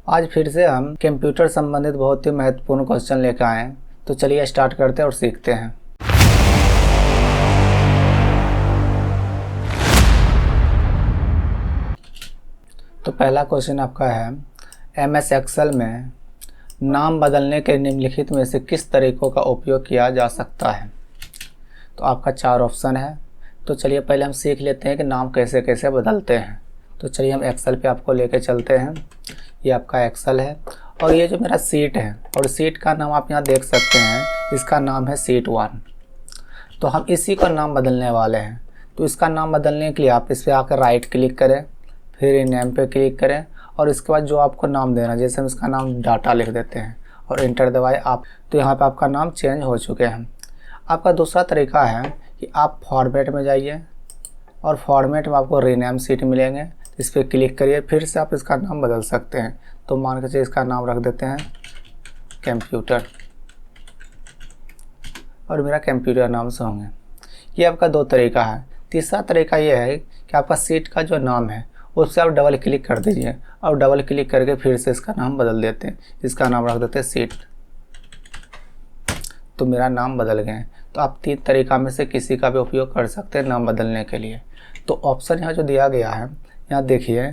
आज फिर से हम कंप्यूटर संबंधित बहुत ही महत्वपूर्ण क्वेश्चन लेकर आए हैं। तो चलिए स्टार्ट करते हैं और सीखते हैं। तो पहला क्वेश्चन आपका है, MS एक्सेल में नाम बदलने के निम्नलिखित में से किस तरीकों का उपयोग किया जा सकता है। तो आपका 4 ऑप्शन है। तो चलिए पहले हम सीख लेते हैं कि नाम कैसे कैसे बदलते हैं। तो चलिए हम एक्सेल पे आपको लेके चलते हैं। ये आपका एक्सेल है और ये जो मेरा सीट है, और सीट का नाम आप यहाँ देख सकते हैं, इसका नाम है सीट 1। तो हम इसी का नाम बदलने वाले हैं। तो इसका नाम बदलने के लिए आप इस पर आकर राइट क्लिक करें, फिर नेम पे क्लिक करें और इसके बाद जो आपको नाम देना, जैसे हम इसका नाम डाटा लिख देते हैं और इंटर दबाए आप, तो यहाँ पे आपका नाम चेंज हो चुके हैं। आपका दूसरा तरीका है कि आप फॉर्मेट में जाइए और फॉर्मेट में आपको रीनेम सीट मिलेंगे। इस पर क्लिक करिए, फिर से आप इसका नाम बदल सकते हैं। तो मान के चलिए इसका नाम रख देते हैं कंप्यूटर, और मेरा कंप्यूटर नाम से होंगे। ये आपका 2 तरीका है। तीसरा तरीका ये है कि आपका सीट का जो नाम है उससे आप डबल क्लिक कर दीजिए और डबल क्लिक करके फिर से इसका नाम बदल देते हैं। इसका नाम रख देते हैं सीट, तो मेरा नाम बदल गए। तो आप 3 तरीका में से किसी का भी उपयोग कर सकते हैं नाम बदलने के लिए। तो ऑप्शन यहाँ जो दिया गया है, यहाँ देखिए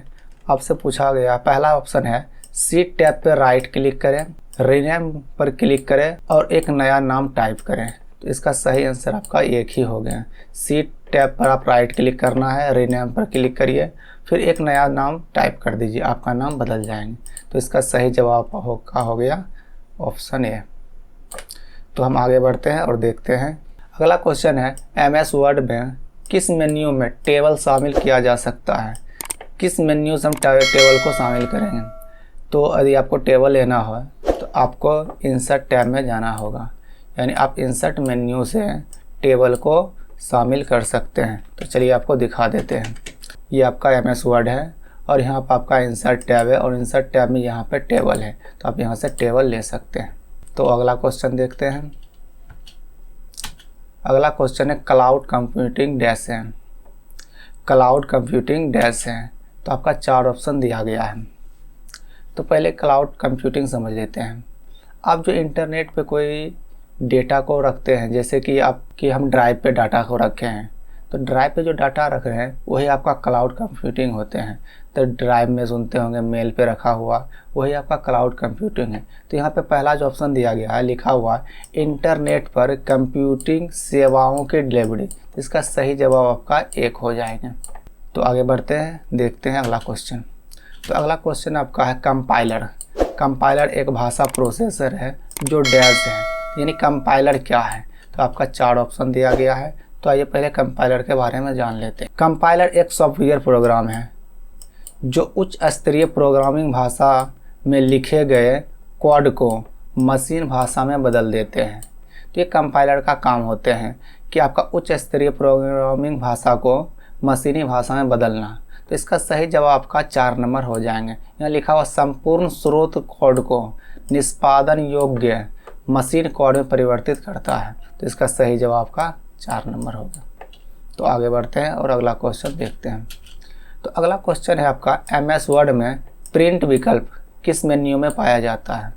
आपसे पूछा गया, पहला ऑप्शन है सीट टैब पर राइट क्लिक करें, रीनेम पर क्लिक करें और एक नया नाम टाइप करें। तो इसका सही आंसर आपका एक ही हो गया। सीट टैब पर आप राइट क्लिक करना है, रीनेम पर क्लिक करिए, फिर एक नया नाम टाइप कर दीजिए, आपका नाम बदल जाएंगे। तो इसका सही जवाब हो गया ऑप्शन ए। तो हम आगे बढ़ते हैं और देखते हैं। अगला क्वेश्चन है, MS वर्ड में किस मेन्यू में टेबल शामिल किया जा सकता है। किस मेन्यू से हम टेबल को शामिल करेंगे। तो यदि आपको टेबल लेना हो तो आपको इंसर्ट टैब में जाना होगा, यानी आप इंसर्ट मेन्यू से टेबल को शामिल कर सकते हैं। तो चलिए आपको दिखा देते हैं। ये आपका MS वर्ड है और यहाँ पर आपका इंसर्ट टैब है और इंसर्ट टैब में यहाँ पे टेबल है, तो आप यहाँ से टेबल ले सकते हैं। तो अगला क्वेश्चन देखते हैं। अगला क्वेश्चन है क्लाउड कंप्यूटिंग डैश है। क्लाउड कंप्यूटिंग डैश है। तो आपका 4 ऑप्शन दिया गया है। तो पहले क्लाउड कंप्यूटिंग समझ लेते हैं। आप जो इंटरनेट पे कोई डेटा को रखते हैं, जैसे कि हम ड्राइव पे डाटा को रखे हैं, तो ड्राइव पे जो डाटा रख रहे हैं वही आपका क्लाउड कंप्यूटिंग होते हैं। तो ड्राइव में सुनते होंगे मेल पे रखा हुआ, वही आपका क्लाउड कंप्यूटिंग है। तो यहाँ पे पहला जो ऑप्शन दिया गया है, लिखा हुआ इंटरनेट पर कंप्यूटिंग सेवाओं की डिलीवरी, इसका सही जवाब आपका 1 हो जाएगा। तो आगे बढ़ते हैं, देखते हैं अगला क्वेश्चन। तो अगला क्वेश्चन आपका है कंपाइलर। कंपाइलर एक भाषा प्रोसेसर है जो डैश है, यानी कंपाइलर क्या है। तो आपका 4 ऑप्शन दिया गया है। तो आइए पहले कंपाइलर के बारे में जान लेते हैं। कंपाइलर एक सॉफ्टवेयर प्रोग्राम है जो उच्च स्तरीय प्रोग्रामिंग भाषा में लिखे गए कोड को मशीन भाषा में बदल देते हैं। तो ये कंपाइलर का काम होते हैं कि आपका उच्च स्तरीय प्रोग्रामिंग भाषा को मशीनी भाषा में बदलना। तो इसका सही जवाब आपका 4 नंबर हो जाएंगे। यहाँ लिखा हुआ संपूर्ण स्रोत कोड को निष्पादन योग्य मशीन कोड में परिवर्तित करता है। तो इसका सही जवाब का 4 नंबर होगा। तो आगे बढ़ते हैं और अगला क्वेश्चन देखते हैं। तो अगला क्वेश्चन है आपका MS वर्ड में प्रिंट विकल्प किस मेन्यू में पाया जाता है।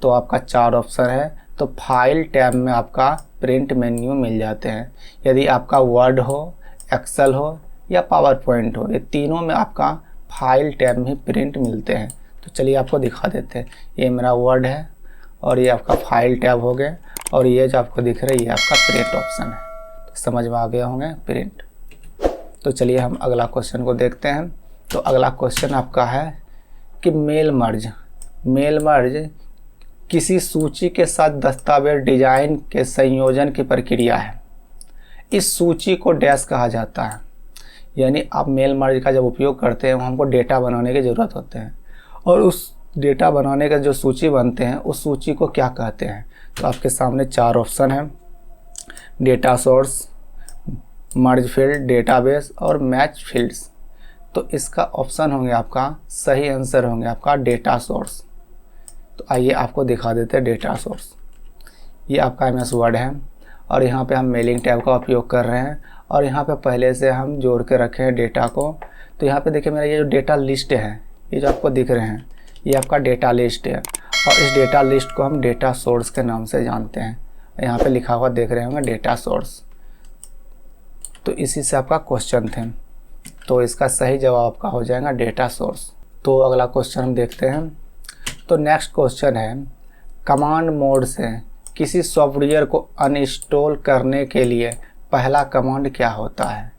तो आपका 4 ऑप्शन है। तो फाइल टैब में आपका प्रिंट मेन्यू मिल जाते हैं। यदि आपका वर्ड हो, एक्सेल हो या पावर पॉइंट हो, ये तीनों में आपका फाइल टैब में प्रिंट मिलते हैं। तो चलिए आपको दिखा देते हैं। ये मेरा वर्ड है और ये आपका फाइल टैब हो गया, और ये जो आपको दिख रहा है ये आपका प्रिंट ऑप्शन है। तो समझ में आ गया होंगे प्रिंट। तो चलिए हम अगला क्वेश्चन को देखते हैं। तो अगला क्वेश्चन आपका है कि मेल मर्ज किसी सूची के साथ दस्तावेज डिजाइन के संयोजन की प्रक्रिया है। इस सूची को डैश कहा जाता है। यानी आप मेल मर्ज का जब उपयोग करते हैं, हमको डेटा बनाने की ज़रूरत होते हैं, और उस डेटा बनाने का जो सूची बनते हैं उस सूची को क्या कहते हैं। तो आपके सामने 4 ऑप्शन हैं, डेटा सोर्स, मर्ज फील्ड, डेटाबेस और मैच फील्ड्स। तो इसका ऑप्शन होंगे आपका, सही आंसर होंगे आपका डेटा सोर्स। तो आइए आपको दिखा देते हैं डेटा सोर्स। ये आपका MS वर्ड है और यहाँ पे हम मेलिंग टैब का उपयोग कर रहे हैं, और यहाँ पे पहले से हम जोड़ के रखे हैं डेटा को। तो यहाँ पे देखिए मेरा ये जो डेटा लिस्ट है, ये जो आपको दिख रहे हैं, ये आपका डेटा लिस्ट है और इस डेटा लिस्ट को हम डेटा सोर्स के नाम से जानते हैं। यहाँ पे लिखा हुआ देख रहे होंगे डेटा सोर्स, तो इसी से आपका क्वेश्चन थे, तो इसका सही जवाब आपका हो जाएगा डेटा सोर्स। तो अगला क्वेश्चन हम देखते हैं। तो नेक्स्ट क्वेश्चन है, कमांड मोड से किसी सॉफ्टवेयर को अनइंस्टॉल करने के लिए पहला कमांड क्या होता है।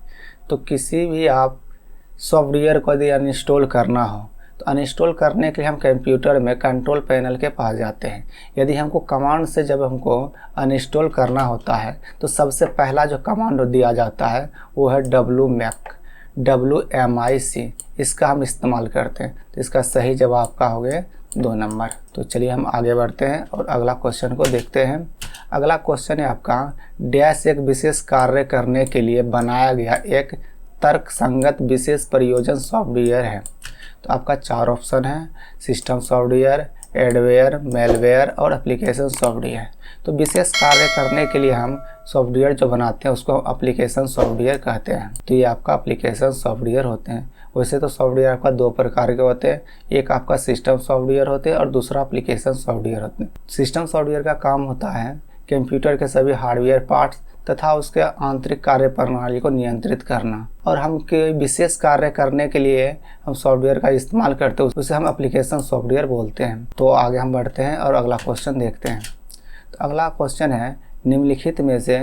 तो किसी भी आप सॉफ्टवेयर को यदि अनइंस्टॉल करना हो तो अनइंस्टॉल करने के लिए हम कंप्यूटर में कंट्रोल पैनल के पास जाते हैं। यदि हमको कमांड से जब हमको अनइंस्टॉल करना होता है तो सबसे पहला जो कमांड दिया जाता है वो है WMIC, इसका हम इस्तेमाल करते हैं। तो इसका सही जवाब आपका हो गया 2 नंबर। तो चलिए हम आगे बढ़ते हैं और अगला क्वेश्चन को देखते हैं। अगला क्वेश्चन है आपका, डैश एक विशेष कार्य करने के लिए बनाया गया एक तर्कसंगत विशेष प्रयोजन सॉफ्टवेयर है। तो आपका 4 ऑप्शन है, सिस्टम सॉफ्टवेयर, एडवेयर, मेलवेयर और एप्लीकेशन सॉफ्टवेयर। तो विशेष कार्य करने के लिए हम सॉफ्टवेयर जो बनाते हैं उसको हम एप्लीकेशन सॉफ्टवेयर कहते हैं। तो ये आपका एप्लीकेशन सॉफ्टवेयर होते हैं। वैसे तो सॉफ्टवेयर आपका 2 प्रकार के होते हैं, एक आपका सिस्टम सॉफ्टवेयर होते हैं और दूसरा एप्लीकेशन सॉफ्टवेयर होते हैं। सिस्टम सॉफ्टवेयर का काम होता है कंप्यूटर के सभी हार्डवेयर पार्ट्स तथा उसके आंतरिक कार्य प्रणाली को नियंत्रित करना, और हम के विशेष कार्य करने के लिए हम सॉफ्टवेयर का इस्तेमाल करते हैं, उसे हम एप्लीकेशन सॉफ्टवेयर बोलते हैं। तो आगे हम बढ़ते हैं और अगला क्वेश्चन देखते हैं। तो अगला क्वेश्चन है, निम्नलिखित में से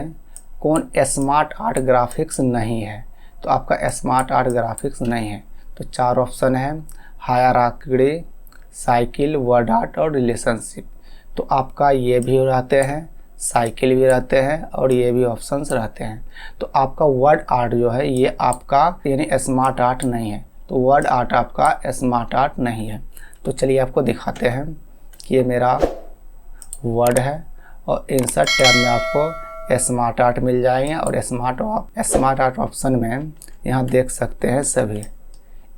कौन स्मार्ट आर्ट ग्राफिक्स नहीं है। तो आपका स्मार्ट आर्ट ग्राफिक्स नहीं है। तो 4 ऑप्शन है, हायरार्की, साइकिल, वर्ड आर्ट और रिलेशनशिप। तो आपका ये भी रहते हैं, साइकिल भी रहते हैं और ये भी ऑप्शंस रहते हैं। तो आपका वर्ड आर्ट जो है ये आपका यानी स्मार्ट आर्ट नहीं है। तो वर्ड आर्ट आपका स्मार्ट आर्ट नहीं है। तो चलिए आपको दिखाते हैं कि ये मेरा वर्ड है और इंसर्ट टैब में आपको स्मार्ट आर्ट मिल जाएंगे और स्मार्ट आर्ट ऑप्शन में यहाँ देख सकते हैं सभी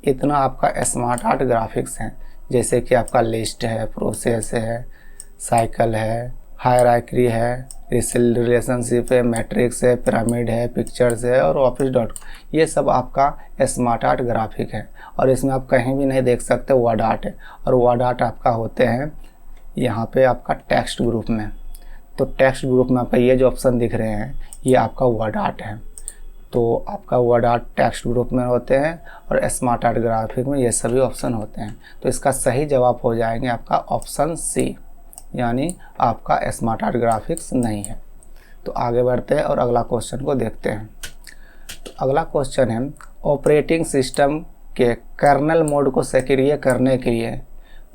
इतना आपका स्मार्ट आर्ट ग्राफिक्स हैं, जैसे कि आपका लिस्ट है, प्रोसेस है, साइकिल है, हायरार्की है, रिलेशनशिप है, मैट्रिक्स है, पिरामिड है, पिक्चर्स है और ऑफिस ये सब आपका स्मार्ट आर्ट ग्राफिक है। और इसमें आप कहीं भी नहीं देख सकते वर्ड आर्ट है, और वर्ड आर्ट आपका होते हैं यहाँ पे आपका टेक्स्ट ग्रुप में। तो टेक्स्ट ग्रुप में आपका ये जो ऑप्शन दिख रहे हैं ये आपका वर्ड आर्ट है। तो आपका वर्ड आर्ट टेक्स्ट ग्रुप में होते हैं और स्मार्ट आर्ट ग्राफिक में ये सभी ऑप्शन होते हैं। तो इसका सही जवाब हो जाएंगे आपका ऑप्शन सी, यानी आपका स्मार्ट आर्ट ग्राफिक्स नहीं है। तो आगे बढ़ते हैं और अगला क्वेश्चन को देखते हैं। तो अगला क्वेश्चन है, ऑपरेटिंग सिस्टम के कर्नल मोड को सक्रिय करने के लिए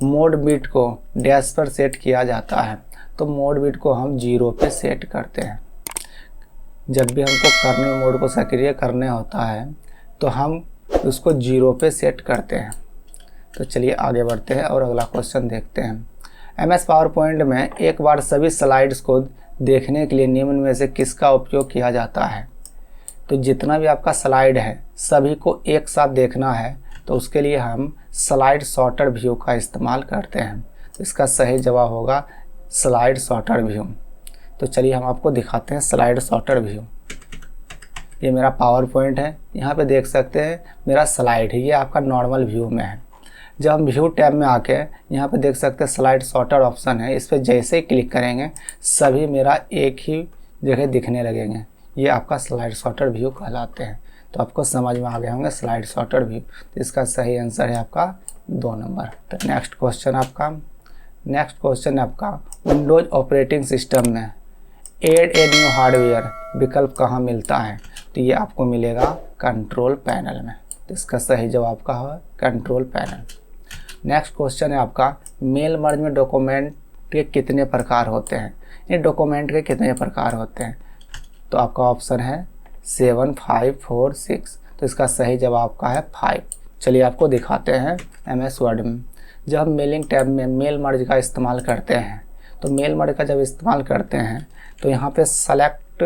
मोड बिट को डैश पर सेट किया जाता है। तो मोड बिट को हम 0 पे सेट करते हैं। जब भी हमको कर्नल मोड को सक्रिय करने होता है तो हम उसको 0 पे सेट करते हैं। तो चलिए आगे बढ़ते हैं और अगला क्वेश्चन देखते हैं। MS पावर पॉइंट में एक बार सभी स्लाइड्स को देखने के लिए निम्न में से किसका उपयोग किया जाता है। तो जितना भी आपका स्लाइड है सभी को एक साथ देखना है तो उसके लिए हम स्लाइड सॉर्टर व्यू का इस्तेमाल करते हैं। तो इसका सही जवाब होगा स्लाइड सॉर्टर व्यू। तो चलिए हम आपको दिखाते हैं स्लाइड सॉर्टर व्यू। ये मेरा पावर पॉइंट है, यहाँ पे देख सकते हैं मेरा स्लाइड है, ये आपका नॉर्मल व्यू में है। जब हम व्यू टैब में आके यहाँ पे देख सकते हैं स्लाइड सॉर्टर ऑप्शन है, इस पर जैसे ही क्लिक करेंगे सभी मेरा एक ही जगह दिखने लगेंगे। ये आपका स्लाइड सॉर्टर व्यू कहलाते हैं। तो आपको समझ में आ गए होंगे स्लाइड सॉर्टर व्यू। तो इसका सही आंसर है आपका 2 नंबर। तो नेक्स्ट क्वेश्चन है आपका विंडोज ऑपरेटिंग सिस्टम में एड ए न्यू हार्डवेयर विकल्प कहाँ मिलता है। तो ये आपको मिलेगा कंट्रोल पैनल में। तो इसका सही जवाब का है कंट्रोल पैनल। नेक्स्ट क्वेश्चन है आपका, मेल मर्ज में डॉक्यूमेंट के कितने प्रकार होते हैं। ये डॉक्यूमेंट के कितने प्रकार होते हैं। तो आपका ऑप्शन है 7, 5, 4, 6। तो इसका सही जवाब का है 5। चलिए आपको दिखाते हैं MS वर्ड में। जब हम मेलिंग टैब में मेल मर्ज का इस्तेमाल करते हैं तो मेल मर्ज का जब इस्तेमाल करते हैं तो यहाँ पे सेलेक्ट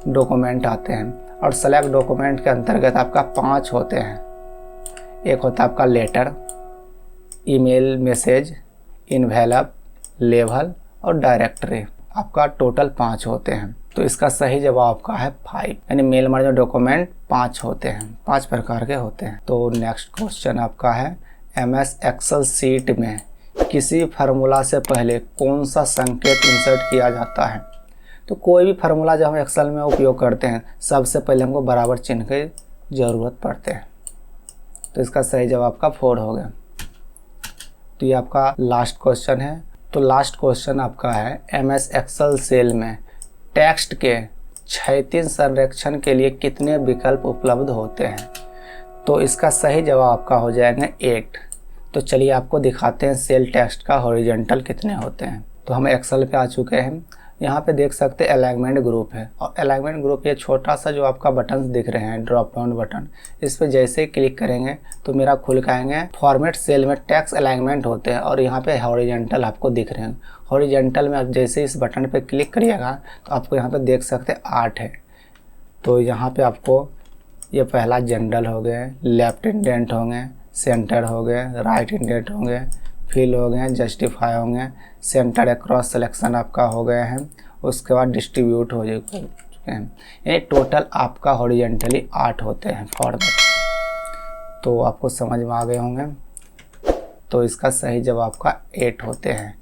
डॉक्यूमेंट आते हैं और सेलेक्ट डॉक्यूमेंट के अंतर्गत आपका 5 होते हैं। एक होता है आपका letter, email message, envelope, label और डायरेक्टरी। आपका टोटल 5 होते हैं। तो इसका सही जवाब आपका है 5, यानी मेल मर्ज में डॉक्यूमेंट 5 होते हैं, 5 प्रकार के होते हैं। तो नेक्स्ट क्वेश्चन आपका है MS एक्सेल सीट में किसी फार्मूला से पहले कौन सा संकेत इंसर्ट किया जाता है। तो कोई भी फार्मूला जब हम एक्सेल में उपयोग करते हैं सबसे पहले हमको बराबर चिन्ह की ज़रूरत पड़ते हैं। तो इसका सही जवाब आपका 4 हो गया। तो ये आपका लास्ट क्वेश्चन है। तो लास्ट क्वेश्चन आपका है MS एक्सेल सेल में टेक्स्ट के क्षैतिज संरेखण के लिए कितने विकल्प उपलब्ध होते हैं। तो इसका सही जवाब आपका हो जाएगा 8। तो चलिए आपको दिखाते हैं सेल टेक्स्ट का हॉरिजॉन्टल कितने होते हैं। तो हम एक्सेल पे आ चुके हैं। यहाँ पे देख सकते हैं अलाइनमेंट ग्रुप है, और अलाइनमेंट ग्रुप ये छोटा सा जो आपका बटन दिख रहे हैं ड्रॉप डाउन बटन, इस पे जैसे ही क्लिक करेंगे तो मेरा खुल के आएंगे फॉर्मेट सेल में टेक्स्ट अलाइनमेंट होते हैं, और यहाँ पे हॉरिजॉन्टल आपको दिख रहे हैं। हॉरिजॉन्टल में आप जैसे इस बटन पे क्लिक करिएगा तो आपको यहाँ पे देख सकते हैं 8 है। तो यहाँ पे आपको ये पहला जनरल हो गए, लेफ्ट इंडेंट होंगे, सेंटर हो गए, राइट इंडेंट होंगे, फिल हो गए, जस्टिफाई होंगे, सेंटर अक्रॉस सिलेक्शन आपका हो गए हैं, उसके बाद डिस्ट्रीब्यूट हो चुके हैं। यानी टोटल आपका हॉरिजॉन्टली 8 होते हैं फॉर्मेट। तो आपको समझ में आ गए होंगे। तो इसका सही जवाब आपका 8 होते हैं।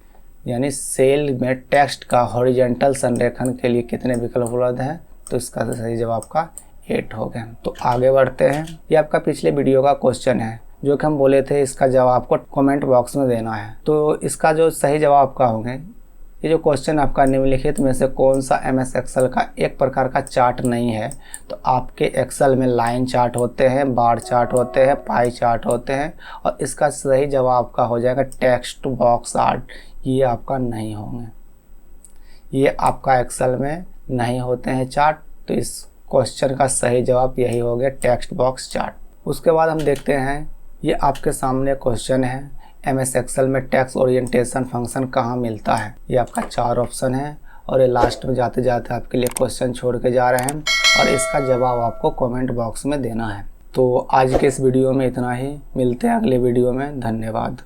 यानी सेल में टेक्स्ट का हॉरिजॉन्टल संरेखण के लिए कितने विकल्प उपलब्ध हैं। तो इसका सही जवाब आपका 8 हो गए। तो आगे बढ़ते हैं। ये आपका पिछले वीडियो का क्वेश्चन है जो कि हम बोले थे इसका जवाब आपको कमेंट बॉक्स में देना है। तो इसका जो सही जवाब आपका होंगे, ये जो क्वेश्चन आपका निम्नलिखित में से कौन सा MS एक्सेल का एक प्रकार का चार्ट नहीं है। तो आपके एक्सेल में लाइन चार्ट होते हैं, बार चार्ट होते हैं, पाई चार्ट होते हैं, और इसका सही जवाब आपका हो जाएगा टेक्स्ट बॉक्स आर्ट। ये आपका नहीं होंगे, ये आपका एक्सेल में नहीं होते हैं चार्ट। तो इस क्वेश्चन का सही जवाब यही हो गया टेक्स्ट बॉक्स चार्ट। उसके बाद हम देखते हैं, ये आपके सामने क्वेश्चन है MS एक्सेल में टेक्स्ट ओरिएंटेशन फंक्शन कहाँ मिलता है। ये आपका 4 ऑप्शन है, और ये लास्ट में जाते जाते आपके लिए क्वेश्चन छोड़ के जा रहे हैं, और इसका जवाब आपको कमेंट बॉक्स में देना है। तो आज के इस वीडियो में इतना ही, मिलते हैं अगले वीडियो में। धन्यवाद।